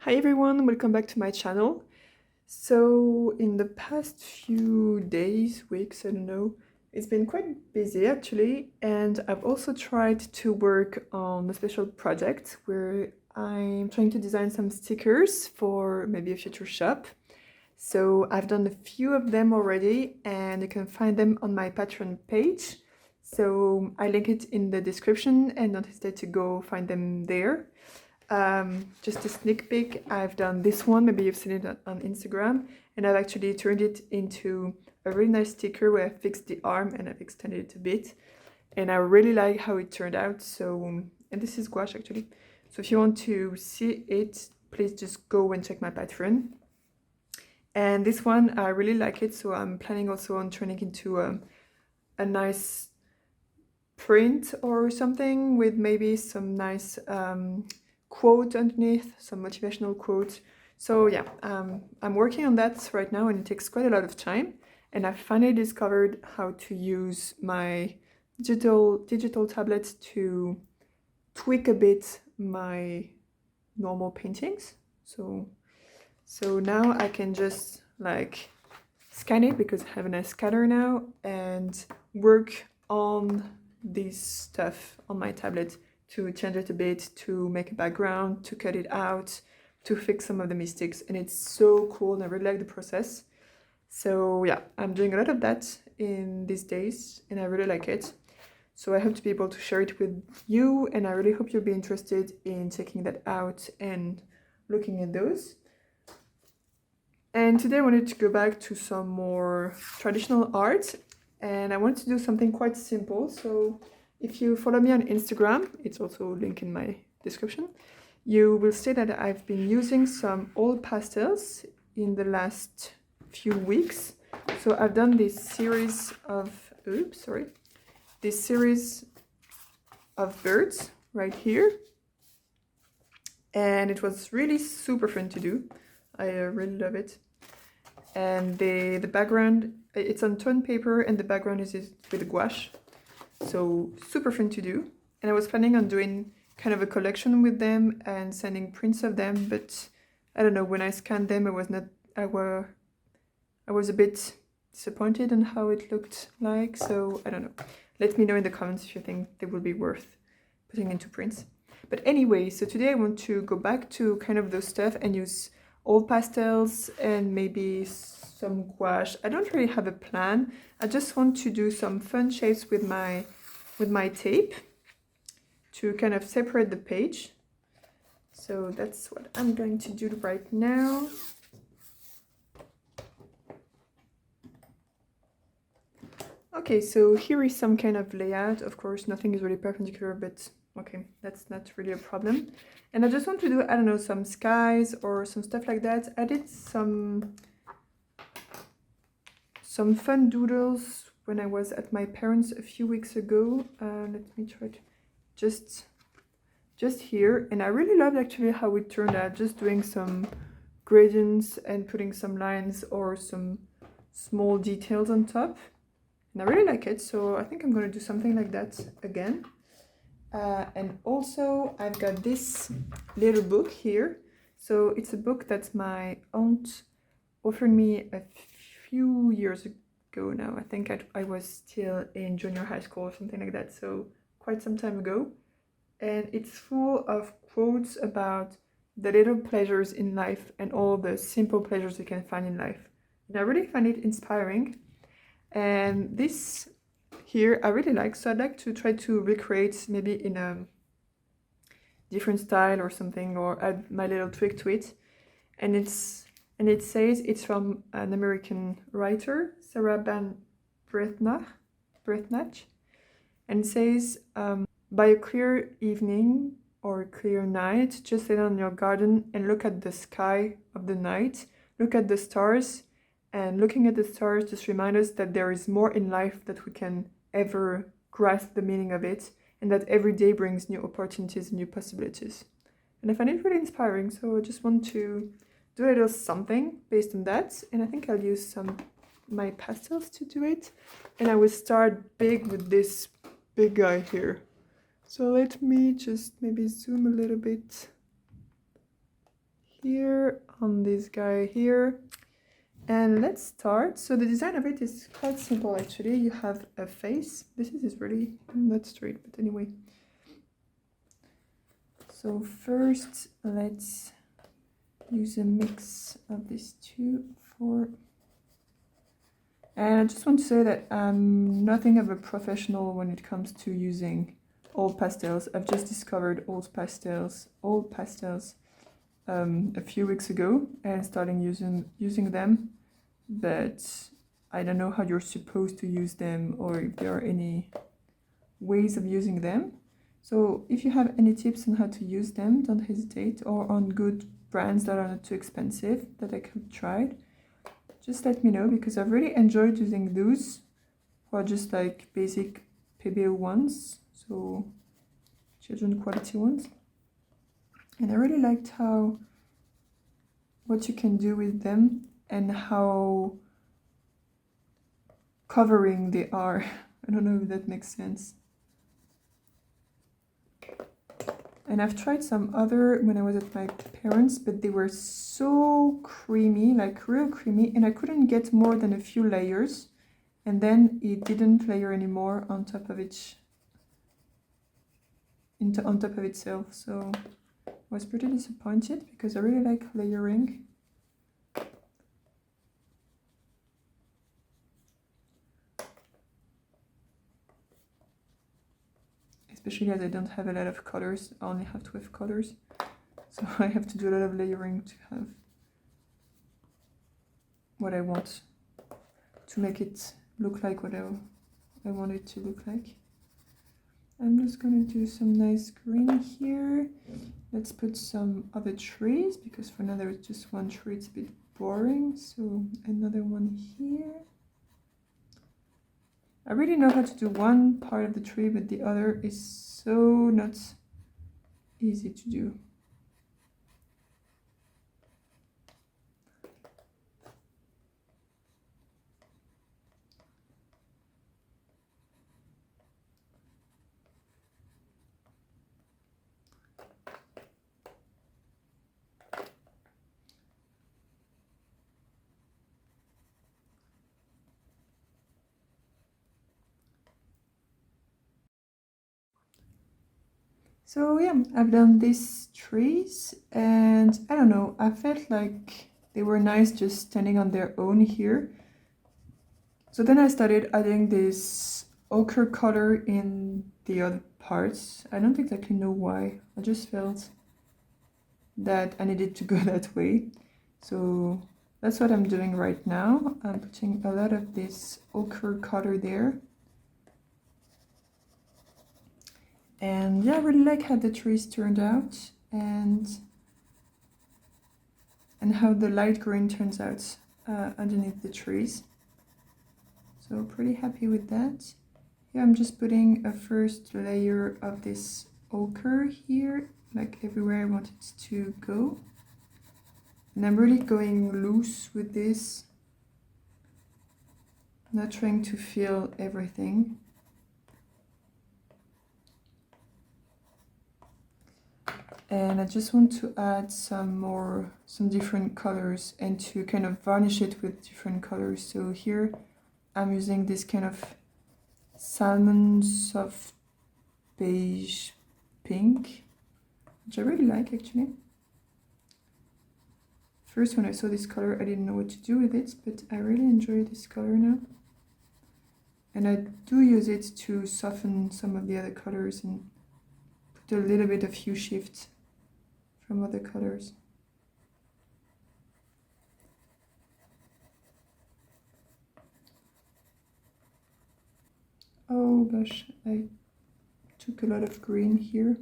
Hi everyone, welcome back to my channel. So in the past few days, weeks, I don't know, it's been quite busy actually, and I've also tried to work on a special project where I'm trying to design some stickers for maybe a future shop. So I've done a few of them already and you can find them on my Patreon page. So I link it in the description and don't hesitate to go find them there. Just a sneak peek, I've done this one, maybe you've seen it on Instagram, and I've actually turned it into a really nice sticker where I fixed the arm and I've extended it a bit. And I really like how it turned out, so, and this is gouache actually. So if you want to see it, please just go and check my Patreon. And this one, I really like it, so I'm planning also on turning it into a nice print or something with maybe some nice quote underneath, some motivational quote. So yeah, I'm working on that right now and it takes quite a lot of time. And I finally discovered how to use my digital tablet to tweak a bit my normal paintings. So now I can just like scan it because I have a nice scanner now and work on this stuff on my tablet to change it a bit, to make a background, to cut it out, to fix some of the mistakes. And it's so cool and I really like the process. So yeah, I'm doing a lot of that in these days and I really like it. So I hope to be able to share it with you and I really hope you'll be interested in checking that out and looking at those. And today I wanted to go back to some more traditional art and I wanted to do something quite simple. So if you follow me on Instagram, it's also linked in my description, you will see that I've been using some old pastels in the last few weeks. So I've done this series of, this series of birds right here. And it was really super fun to do. I really love it. And the background, it's on tone paper and the background is with gouache. So super fun to do. And I was planning on doing kind of a collection with them and sending prints of them, but I don't know, when I scanned them, I was a bit disappointed on how it looked like. So I don't know. Let me know in the comments if you think they will be worth putting into prints. But anyway, so today I want to go back to kind of those stuff and use old pastels and maybe some gouache. I don't really have a plan. I just want to do some fun shapes with my tape to kind of separate the page. So that's what I'm going to do right now. Okay, so here is some kind of layout. Of course, nothing is really perpendicular, but okay, that's not really a problem. And I just want to do, I don't know, some skies or some stuff like that. I did some fun doodles when I was at my parents' a few weeks ago. Let me try to just here. And I really loved actually how it turned out, just doing some gradients and putting some lines or some small details on top. And I really like it, so I think I'm going to do something like that again. And also I've got this little book here. So it's a book that my aunt offered me a few years ago now. I think I was still in junior high school or something like that, so quite some time ago. And it's full of quotes about the little pleasures in life and all the simple pleasures you can find in life. And I really find it inspiring. And this here I really like, so I'd like to try to recreate maybe in a different style or something, or add my little tweak to it. And it says it's from an American writer, Sarah Brethnach, and it says, by a clear evening or a clear night, just sit on your garden and look at the sky of the night, look at the stars. And looking at the stars just reminds us that there is more in life that we can ever grasp the meaning of it, and that every day brings new opportunities and new possibilities. And I find it really inspiring, so I just want to do a little something based on that. And I think I'll use my pastels to do it. And I will start big with this big guy here. So let me just maybe zoom a little bit here on this guy here. And let's start. So the design of it is quite simple actually. You have a face. This is really not straight, but anyway. So first let's use a mix of these two for... And I just want to say that I'm nothing of a professional when it comes to using old pastels. I've just discovered old pastels a few weeks ago and starting using them, but I don't know how you're supposed to use them or if there are any ways of using them. So if you have any tips on how to use them, don't hesitate, or on good brands that are not too expensive that I could try, just let me know, because I've really enjoyed using those for just like basic Pebeo ones, so children quality ones. And I really liked what you can do with them and how covering they are. I don't know if that makes sense. And I've tried some other when I was at my parents', but they were so creamy, like real creamy, and I couldn't get more than a few layers, and then it didn't layer anymore on top of it, on top of itself. So I was pretty disappointed because I really like layering. Especially as I don't have a lot of colors, I only have 12 colors. So I have to do a lot of layering to have what I want, to make it look like what I want it to look like. I'm just gonna do some nice green here. Let's put some other trees, because for now there is just one tree, it's a bit boring. So another one here. I really know how to do one part of the tree, but the other is so not easy to do. So yeah, I've done these trees, and I don't know, I felt like they were nice just standing on their own here. So then I started adding this ochre color in the other parts. I don't exactly know why, I just felt that I needed to go that way. So that's what I'm doing right now. I'm putting a lot of this ochre color there. And yeah, I really like how the trees turned out, and how the light green turns out underneath the trees. So pretty happy with that. Yeah, I'm just putting a first layer of this ochre here, like everywhere I want it to go. And I'm really going loose with this, not trying to fill everything. And I just want to add some different colors, and to kind of varnish it with different colors. So here I'm using this kind of salmon soft beige pink, which I really like actually. First, when I saw this color, I didn't know what to do with it, but I really enjoy this color now. And I do use it to soften some of the other colors and put a little bit of hue shift from other colors. Oh gosh, I took a lot of green here.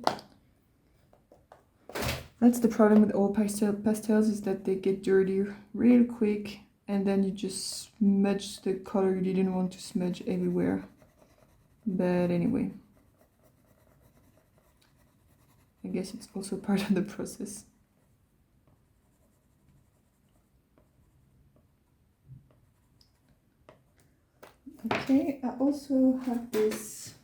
That's the problem with all pastels, is that they get dirty real quick, and then you just smudge the color you didn't want to smudge everywhere. But anyway, I guess it's also part of the process. Okay, I also have this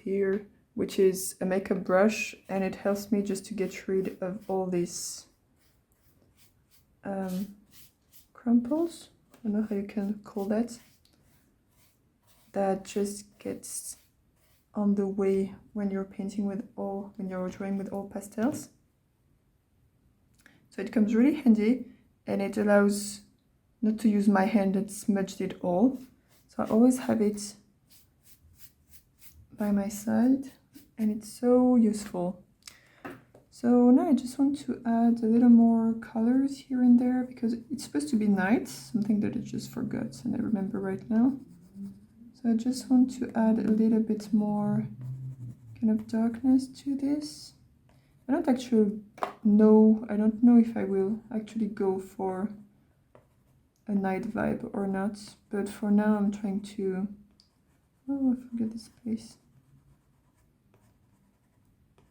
here, which is a makeup brush, and it helps me just to get rid of all this crumples, I don't know how you can call that, that just gets on the way when you're painting with all, when you're drawing with all pastels. So it comes really handy, and it allows not to use my hand and smudged it all. So I always have it by my side, and it's so useful. So now I just want to add a little more colors here and there, because it's supposed to be night, something that I just forgot and I remember right now. So I just want to add a little bit more kind of darkness to this. I don't know if I will actually go for a night vibe or not, but for now I'm trying to, oh, I forget this place,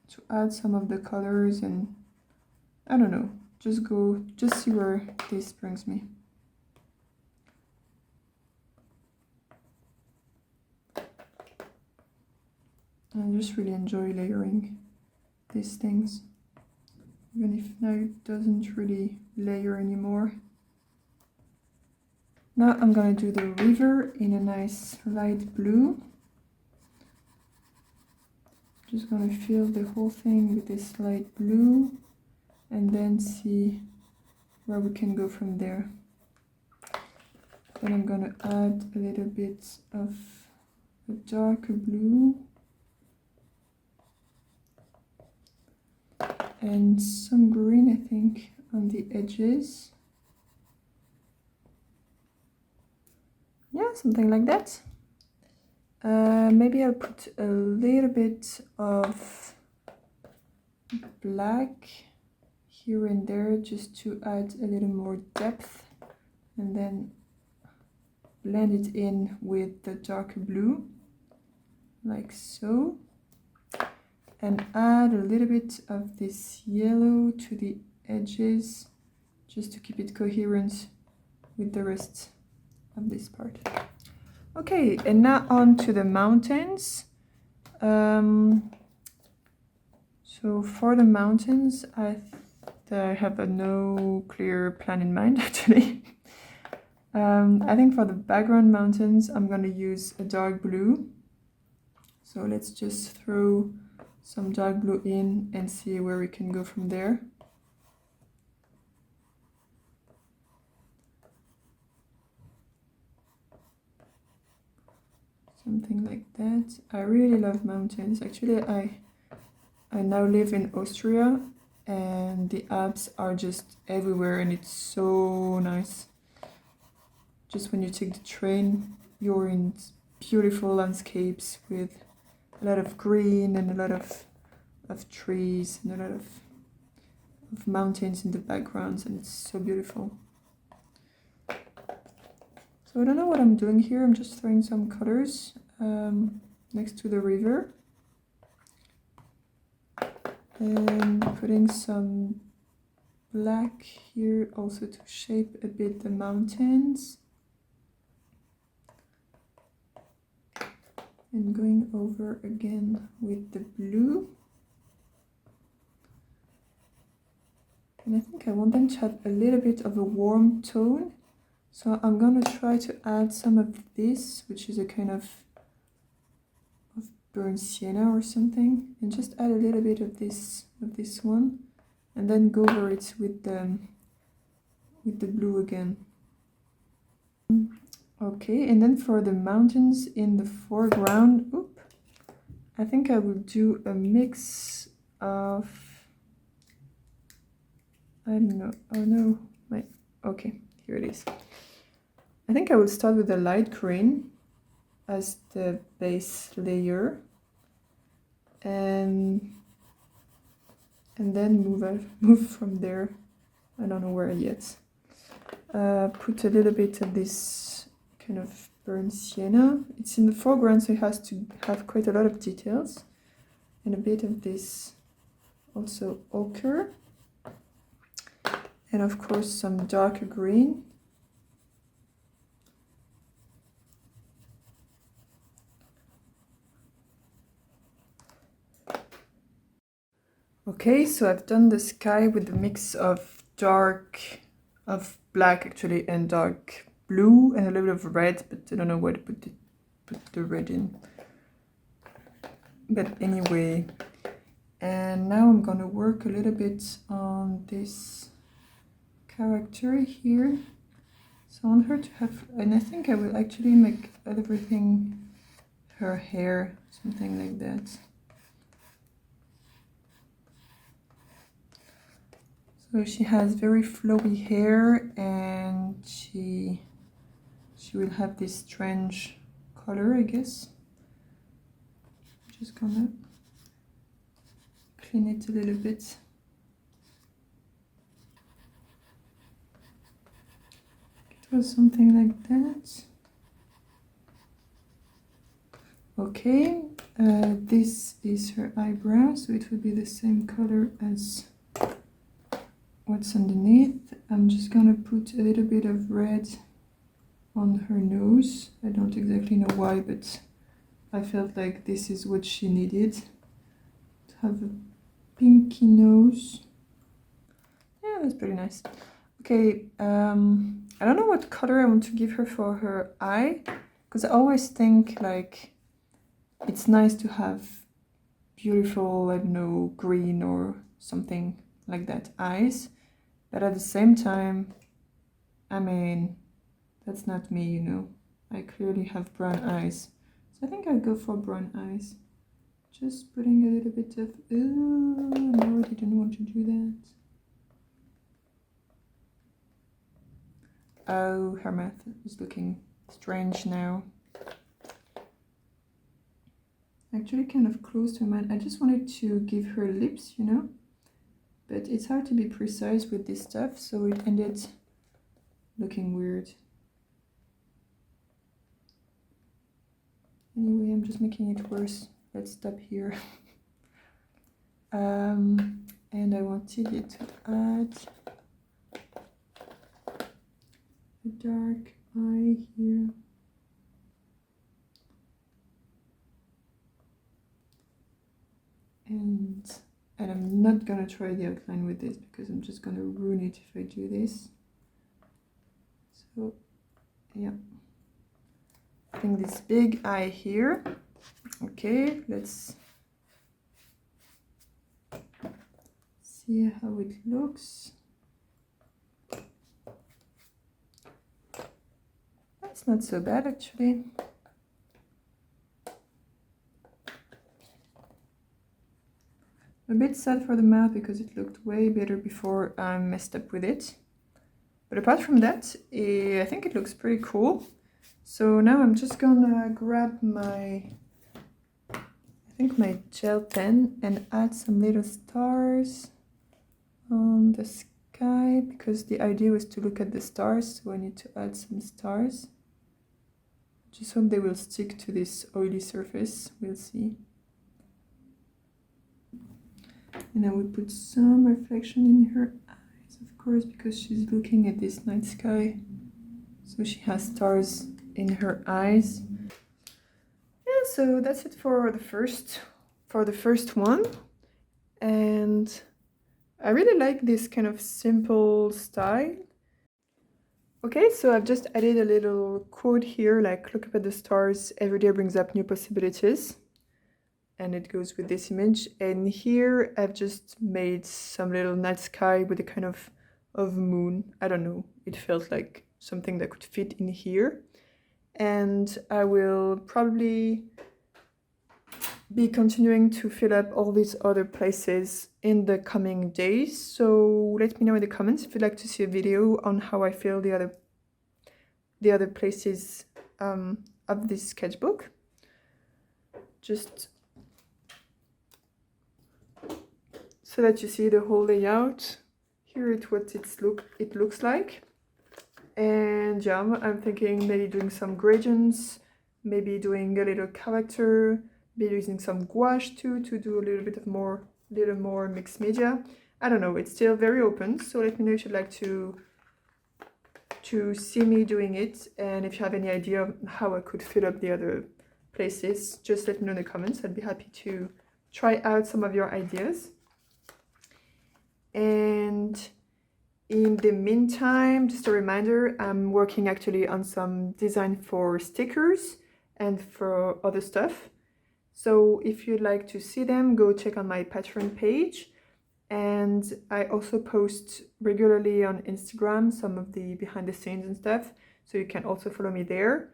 to add some of the colors, and I don't know, just see where this brings me. I just really enjoy layering these things, even if now it doesn't really layer anymore. Now I'm gonna do the river in a nice light blue. Just gonna fill the whole thing with this light blue, and then see where we can go from there. Then I'm gonna add a little bit of a darker blue and some green, I think, on the edges. Yeah, something like that. Maybe I'll put a little bit of black here and there just to add a little more depth, and then blend it in with the darker blue, like so. And add a little bit of this yellow to the edges, just to keep it coherent with the rest of this part. Okay, and now on to the mountains. So for the mountains, I have no clear plan in mind actually. I think for the background mountains, I'm going to use a dark blue. So let's just throw some dark blue in and see where we can go from there. Something like that. I really love mountains. Actually, I now live in Austria, and the Alps are just everywhere, and it's so nice. Just when you take the train, you're in beautiful landscapes with a lot of green and a lot of trees and a lot of mountains in the backgrounds, and it's so beautiful. So I don't know what I'm doing here. I'm just throwing some colors next to the river and putting some black here also to shape a bit the mountains, and going over again with the blue. And I think I want them to have a little bit of a warm tone. So I'm gonna try to add some of this, which is a kind of burnt sienna or something, and just add a little bit of this one, and then go over it with the blue again. Okay, and then for the mountains in the foreground, I think I will do a mix of, I don't know, oh no, okay, here it is. I think I will start with the light green as the base layer, and then move from there. I don't know where yet. Put a little bit of this kind of burnt sienna. It's in the foreground, so it has to have quite a lot of details, and a bit of this also ochre, and of course some darker green. Okay, so I've done the sky with a mix of dark of black actually and dark blue and a little bit of red, but I don't know where to put the red in. But anyway, and now I'm gonna work a little bit on this character here. So I want her to have, and I think I will actually make everything her hair, something like that. So she has very flowy hair, and she will have this strange color, I guess. Just gonna clean it a little bit. It was something like that. Okay, this is her eyebrow, so it will be the same color as what's underneath. I'm just gonna put a little bit of red on her nose. I don't exactly know why, but I felt like this is what she needed, to have a pinky nose. Yeah, that's pretty nice. Okay, I don't know what color I want to give her for her eye, because I always think like it's nice to have beautiful, I don't know, green or something like that eyes, but at the same time, I mean, that's not me, you know. I clearly have brown eyes, so I think I'll go for brown eyes. Just putting a little bit of, ooh, no, I didn't want to do that. Oh, her mouth is looking strange now. Actually kind of close to her mouth. I just wanted to give her lips, you know, but it's hard to be precise with this stuff, so it ended looking weird. Anyway, I'm just making it worse. Let's stop here. And I wanted it to add a dark eye here. And I'm not gonna try the outline with this because I'm just gonna ruin it if I do this. So yeah, I think this big eye here. Okay, let's see how it looks. That's not so bad actually. A bit sad for the mouth because it looked way better before I messed up with it. But apart from that, I think it looks pretty cool. So now I'm just gonna grab my, I think my gel pen and add some little stars on the sky, because the idea was to look at the stars, so I need to add some stars. Just hope they will stick to this oily surface, we'll see. And I will put some reflection in her eyes, of course, because she's looking at this night sky. So she has stars in her eyes. Yeah, so that's it for the first one. And I really like this kind of simple style. Okay, so I've just added a little quote here, like, look up at the stars, every day brings up new possibilities. And it goes with this image. And here I've just made some little night sky with a kind of moon. I don't know, it felt like something that could fit in here. And I will probably be continuing to fill up all these other places in the coming days. So let me know in the comments if you'd like to see a video on how I fill the other places of this sketchbook. Just so that you see the whole layout. Here is what it looks like. And yeah, I'm thinking maybe doing some gradients, maybe doing a little character, maybe using some gouache too to do a little more mixed media. I don't know, it's still very open, so let me know if you'd like to see me doing it, and if you have any idea of how I could fill up the other places, just let me know in the comments. I'd be happy to try out some of your ideas. And In the meantime, just a reminder, I'm working actually on some design for stickers and for other stuff. So if you'd like to see them, go check on my Patreon page. And I also post regularly on Instagram some of the behind the scenes and stuff, so you can also follow me there.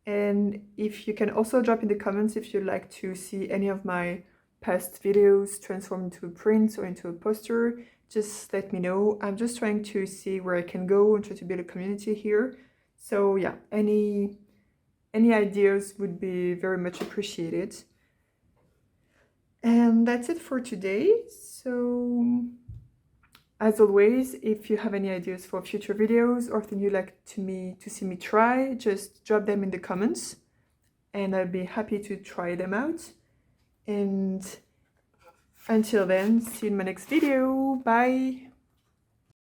And if you can also drop in the comments if you'd like to see any of my past videos transformed into a print or into a poster, just let me know. I'm just trying to see where I can go and try to build a community here. So yeah, any ideas would be very much appreciated. And that's it for today. So as always, if you have any ideas for future videos or things you'd like to see me try, just drop them in the comments and I'll be happy to try them out. And until then, see you in my next video. Bye!